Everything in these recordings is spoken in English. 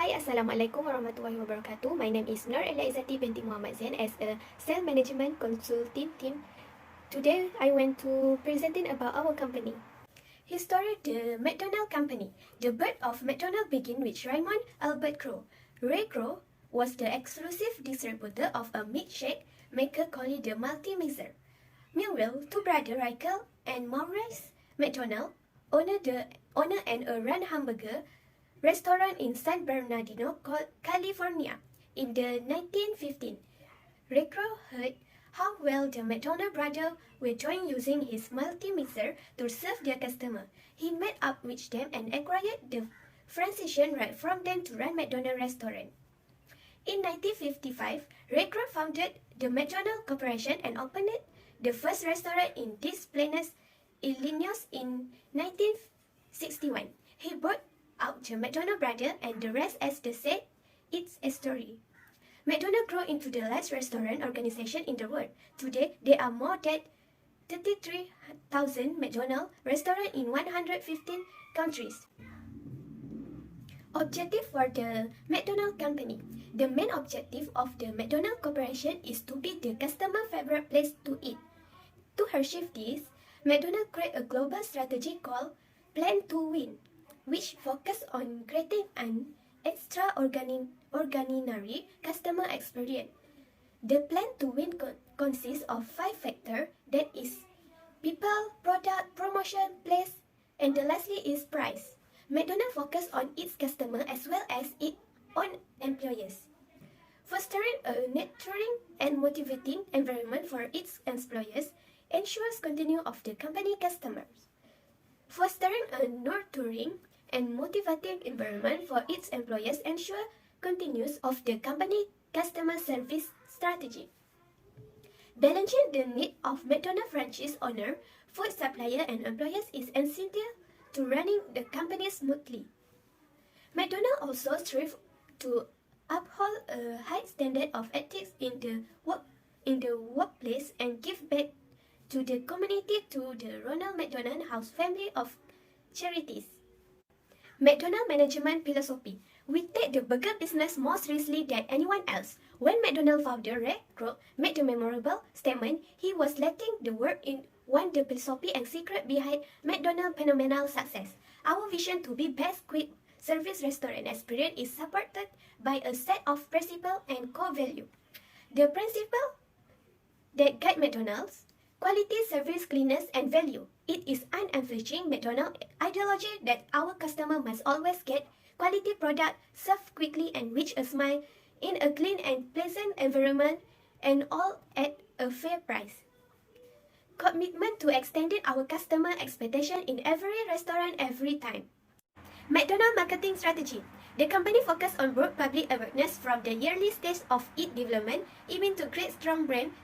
Hai, Assalamualaikum warahmatullahi wabarakatuh. My name is Nur Eliazati binti Muhammad Zain as a Sales Management Consulting team. Today, I want to presenting about our company. History: the McDonald Company. The birth of McDonald began with Raymond Albert Crowe. Ray Crowe was the exclusive distributor of a milkshake maker called the Multi-Mixer. Meanwhile, two brothers Michael and Maurice McDonald owner and a run hamburger restaurant in San Bernardino, California. In the 1915, Ray Crowe heard how well the McDonald brothers were doing using his multi-mixer to serve their customer. He met up with them and acquired the franchise right from them to run McDonald restaurant. In 1955, Ray Crowe founded the McDonald Corporation and opened the first restaurant in Des Plaines, Illinois in 1961. He bought out the McDonald brothers, and the rest, as they said, it's a story. McDonald grew into the largest restaurant organization in the world. Today, there are more than 33,000 McDonald's restaurants in 115 countries. Objective for the McDonald Company. The main objective of the McDonald Corporation is to be the customer favorite place to eat. To achieve this, McDonald created a global strategy called Plan to Win, which focuses on creating an extraordinary customer experience. The Plan to Win consists of 5 factors, that is, people, product, promotion, place, and the lastly is price. McDonald's focuses on its customer as well as its own employees, fostering a nurturing and motivating environment for its employees ensures continuity of the company customers. Fostering a nurturing and motivating environment for its employees ensure continuance of the company customer service strategy. Balancing the need of McDonald's franchise owner, food supplier, and employees is essential to running the company smoothly. McDonald's also strives to uphold a high standard of ethics in the workplace and give back to the community through the Ronald McDonald House family of charities. McDonald management philosophy. We take the burger business more seriously than anyone else. When McDonald founder Ray Kroc made the memorable statement, he was letting the world in one the philosophy and secret behind McDonald's phenomenal success. Our vision to be best quick service restaurant experience is supported by a set of principles and core values. The principles that guide McDonald's: quality, service, cleanliness, and value. It is unambiguous McDonald's ideology that our customer must always get quality product served quickly and with a smile in a clean and pleasant environment, and all at a fair price. Commitment to extending our customer expectation in every restaurant every time. McDonald's marketing strategy. The company focused on broad public awareness from the early stage of its development, even to create strong brand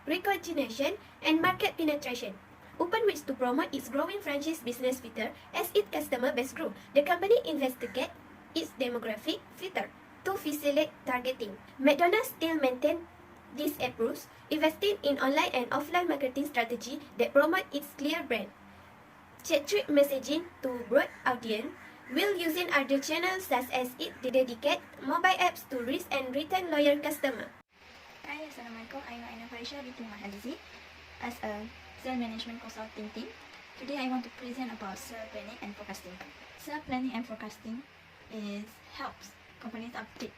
recognition and market penetration. Open ways to promote its growing franchise business filter as its customer base grew. The company investigated its demographic filter to facilitate targeting. McDonald's still maintains this approach, investing in online and offline marketing strategy that promote its clear brand. Strategic messaging to broad audience, while using other channels such as its dedicated mobile apps to reach and retain loyal customers. Hi, Assalamualaikum. I'm Aina Farisha binti Muhammad Azizi as a Sales Management Consulting team. Today I want to present about sales planning and forecasting. Sales planning and forecasting helps companies update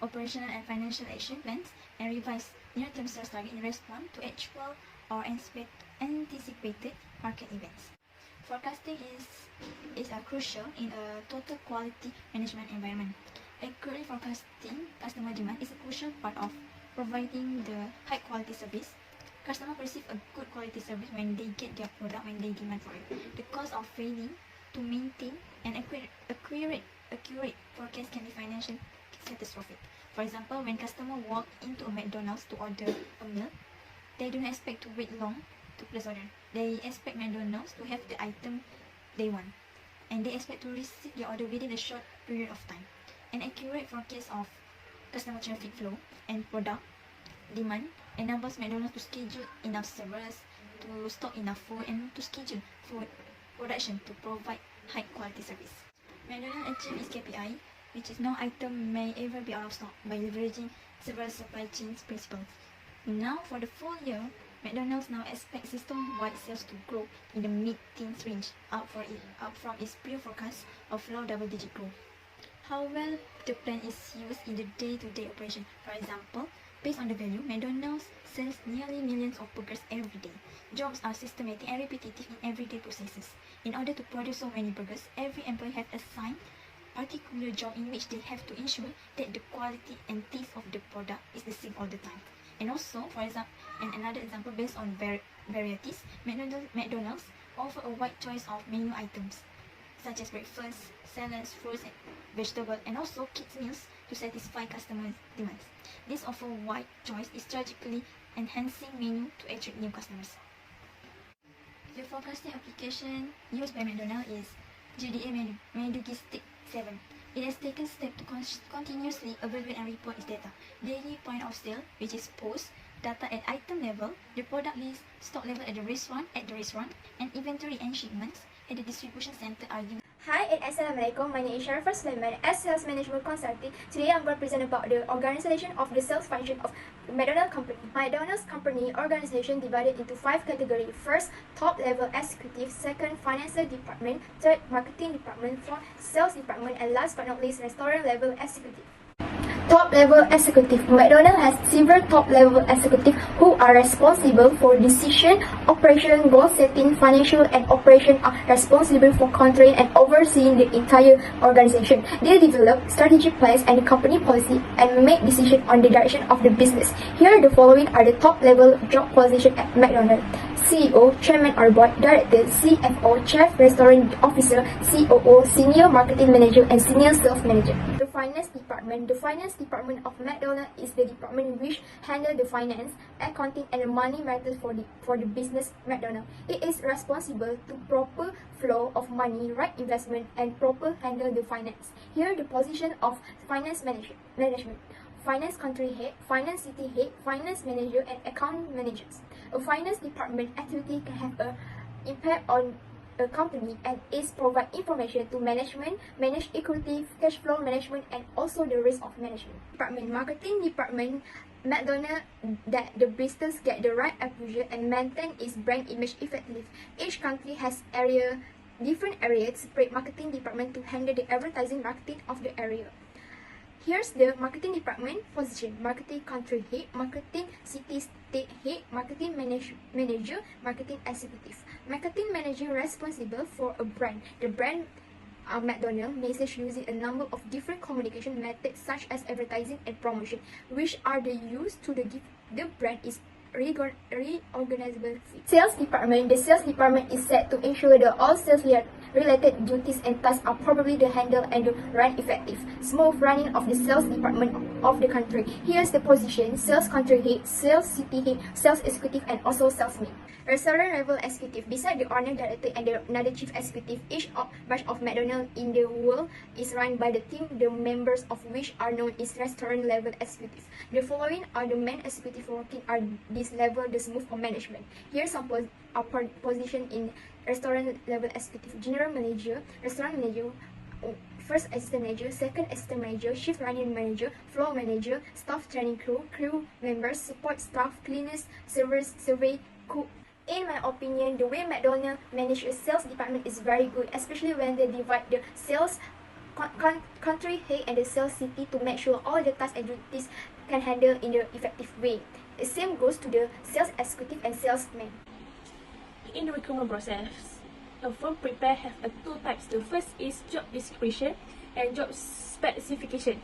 operational and financial action plans and revise near-term sales target in response to actual or anticipated market events. Forecasting is crucial in a total quality management environment. Accurately forecasting customer demand is a crucial part of providing the high quality service. Customers perceive a good quality service when they get their product when they demand for it. The cost of failing to maintain an accurate forecast can be financially catastrophic. For example, when customers walk into a McDonald's to order a meal, they don't expect to wait long to place order. They expect McDonald's to have the item they want, and they expect to receive their order within a short period of time. An accurate forecast of customer traffic flow and product demand enables McDonald's to schedule enough servers, to stock enough food, and to schedule food production to provide high quality service. McDonald's achieved its KPI which is no item may ever be out of stock by leveraging several supply chains principles. Now, for the full year, McDonald's now expects system-wide sales to grow in the mid-teens range, up from its prior forecast of low double-digit growth. How well the plan is used in the day-to-day operation. For example, based on the value, McDonald's sells nearly millions of burgers every day. Jobs are systematic and repetitive in everyday processes. In order to produce so many burgers, every employee has assigned a particular job in which they have to ensure that the quality and taste of the product is the same all the time. And also, for example, another example based on varieties, McDonald's offer a wide choice of menu items such as breakfast, salads, fruits, and vegetables, and also kids meals to satisfy customer demands. This offer wide choice is strategically enhancing menu to attract new customers. The forecasting application used by McDonald's is JDA Medugistic 7. It has taken steps to continuously evaluate and report its data. Daily point of sale, which is POS, data at item level, the product list, stock level at the restaurant, and inventory and shipments at the distribution center are used. Hi and Assalamualaikum, my name is Sharifah Sulaiman as Sales Management Consultant. Today I'm going to present about the organization of the sales function of McDonald's Company. McDonald's Company organization divided into 5 categories. First, top level executive. Second, financial department. Third, marketing department. Fourth, sales department. And last but not least, restaurant level executive. Top level executive. McDonald's has several top level executives who are responsible for decision, operation, goal setting, financial and operation are responsible for controlling and overseeing the entire organization. They develop strategic plans and company policy and make decisions on the direction of the business. Here the following are the top level job positions at McDonald's. CEO, Chairman or Board Director, CFO, Chief Restaurant Officer, COO, Senior Marketing Manager, and Senior Sales Manager. The Finance Department. The Finance Department of McDonald's is the department which handles the finance, accounting, and the money matters for the business McDonald's. It is responsible to proper flow of money, right investment, and proper handle the finance. Here the position of finance management. Finance country head, finance city head, finance manager, and account managers. A finance department activity can have an impact on a company and is provide information to management, manage equity, cash flow management, and also the risk of management. Marketing department, McDonald's that the business get the right exposure and maintain its brand image effectively. Each country has different areas, separate marketing department to handle the advertising marketing of the area. Here's the marketing department position: marketing country head, marketing city state head, marketing manager, marketing executive. Marketing manager responsible for a brand. The brand McDonald's message using a number of different communication methods such as advertising and promotion, which are the used to give the brand is reorganizable. Sales department. The sales department is set to ensure that all sales related duties and tasks are properly handled and run effective. Smooth running of the sales department of the country. Here's the position: sales country head, sales city head, sales executive, and also salesman. Restaurant level executive. Beside the owner director and another chief executive, each branch of McDonald's in the world is run by the team, the members of which are known as restaurant level executives. The following are the main executive working at this level, the smooth of management. Here's some position in restaurant level executive: general manager, restaurant manager, first assistant manager, second assistant manager, shift running manager, floor manager, staff training crew members, support staff, cleaners, servers, survey, cook. In my opinion, the way McDonald's manages sales department is very good, especially when they divide the sales country head and the sales city to make sure all the tasks and duties can handle in the effective way. The same goes to the sales executive and salesman. In the recruitment process, a firm have two types. The first is job description and job specification.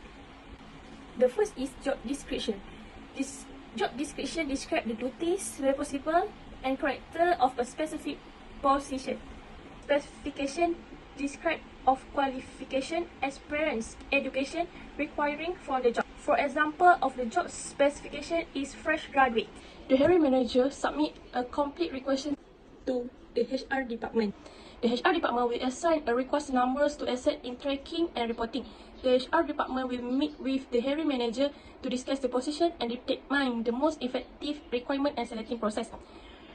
The first is job description. This job description describes the duties, responsible, and character of a specific position. Specification describe of qualification, experience, education requiring for the job. For example of the job specification is fresh graduate. The hiring manager submit a complete request to the HR department. The HR department will assign a request numbers to asset in tracking and reporting. The HR department will meet with the hiring manager to discuss the position and determine the most effective requirement and selecting process.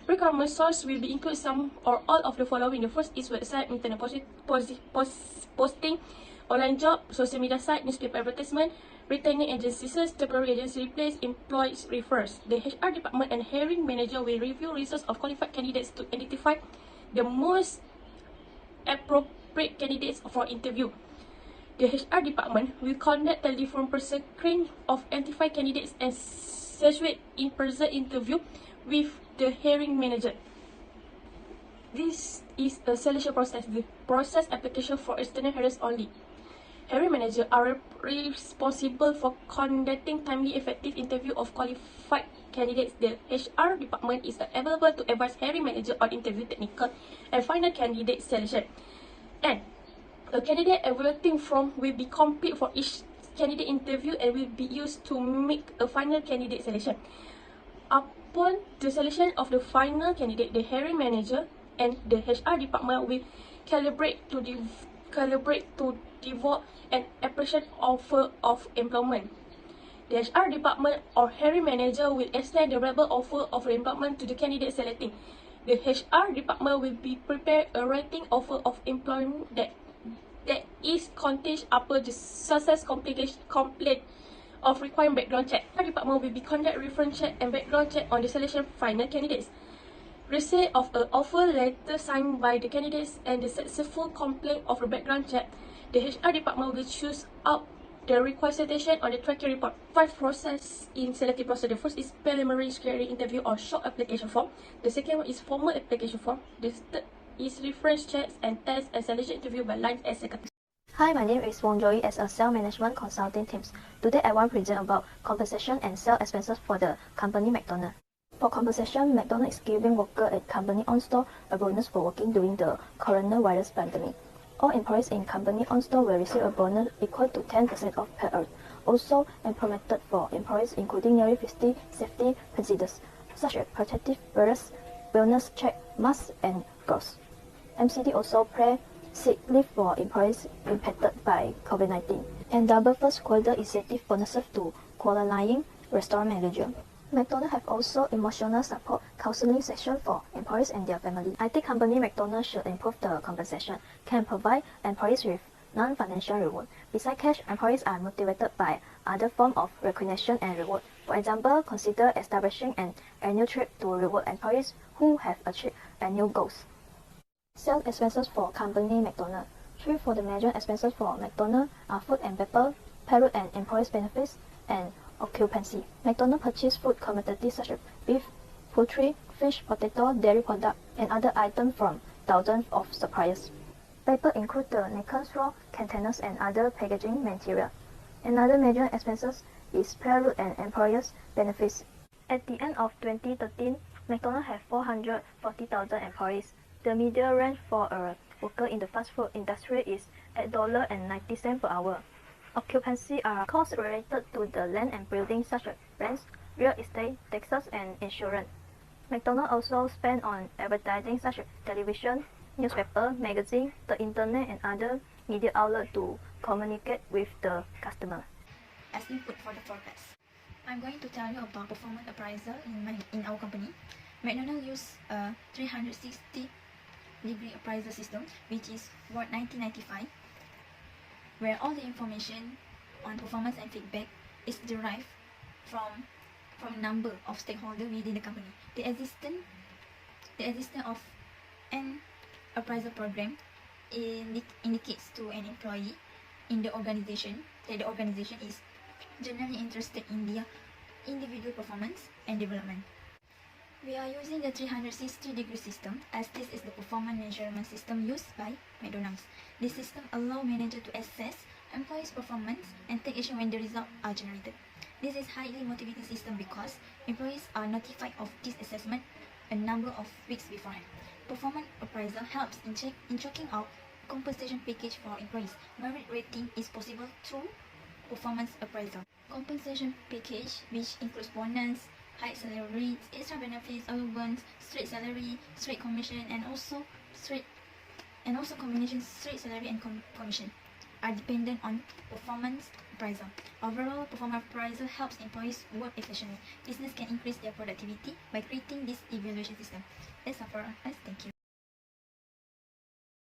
Requirement source will be include some or all of the following. The first is website, internet posting, online job, social media site, newspaper advertisement, retaining agencies, temporary agency replace, employees refers. The HR department and hiring manager will review resources of qualified candidates to identify the most appropriate candidates for interview. The HR department will conduct telephone pre-screening of identified candidates and schedule in-person interview with the hiring manager. This is a selection process. The process application for external hires only. Hiring manager are responsible for conducting timely, effective interview of qualified candidates. The HR department is available to advise hiring manager on interview technical and final candidate selection. And a candidate evaluating form will be complete for each candidate interview and will be used to make a final candidate selection. Upon the selection of the final candidate, the hiring manager and the HR department will calibrate to develop an application offer of employment. The HR department or hiring manager will extend the verbal offer of employment to the candidate selecting. The HR department will be prepare a writing offer of employment that is contained after the success complete of required background check. The department will be conduct reference check and background check on the selection final candidates. Receipt of an offer letter signed by the candidates and the successful completion of the background check, the HR department will choose out the required citation on the tracking report. 5 process in selective process. The first is preliminary screening interview or short application form. The second one is formal application form. The third is reference checks and tests and selection interview by line executive. Hi, my name is Wong Joey as a Sales Management Consulting Teams. Today I want to present about compensation and sales expenses for the company McDonald's. For compensation, McDonald's is giving workers at company on-store a bonus for working during the coronavirus pandemic. All employees in company on-store will receive a bonus equal to 10% of pay earned. Also implemented for employees including nearly 50 safety procedures, such as protective wears, wellness check, masks, and gloves. MCD also pay sick leave for employees impacted by COVID-19 and double first quarter incentive bonuses to qualifying restaurant manager. McDonald's have also emotional support counseling session for employees and their family. I think company McDonald's should improve the compensation, can provide employees with non-financial reward. Besides cash, employees are motivated by other forms of recognition and reward. For example, consider establishing an annual trip to reward employees who have achieved annual goals. Sales expenses for company McDonald's. 3 for the major expenses for McDonald's are food and paper, payroll and employees benefits, and occupancy. McDonald's purchase food commodities such as beef, poultry, fish, potato, dairy product, and other items from thousands of suppliers. Paper include the napkins, straw, containers, and other packaging material. Another major expenses is payroll and employers benefits. At the end of 2013, McDonald's had 440,000 employees. The median range for a worker in the fast food industry is $8.90 per hour. Occupancy are costs related to the land and buildings such as rents, real estate, taxes, and insurance. McDonald's also spend on advertising such as television, newspaper, magazine, the internet, and other media outlets to communicate with the customer. As input for the forecast, I'm going to tell you about performance appraisal in our company. McDonald's use a 360-degree appraisal system, which is worth $19.95, where all the information on performance and feedback is derived from number of stakeholders within the company. The existence of an appraisal program indicates to an employee in the organization that the organization is generally interested in their individual performance and development. We are using the 360-degree system as this is the performance measurement system used by McDonald's. This system allows managers to assess employees' performance and take action when the results are generated. This is highly motivating system because employees are notified of this assessment a number of weeks beforehand. Performance appraisal helps in checking out compensation package for employees. Merit rating is possible through performance appraisal. Compensation package, which includes bonus, high salary, extra benefits, allowance, straight salary, straight commission, and also combination straight salary and commission, are dependent on performance appraisal. Overall, performance appraisal helps employees work efficiently. Business can increase their productivity by creating this evaluation system. That's all for us. Thank you.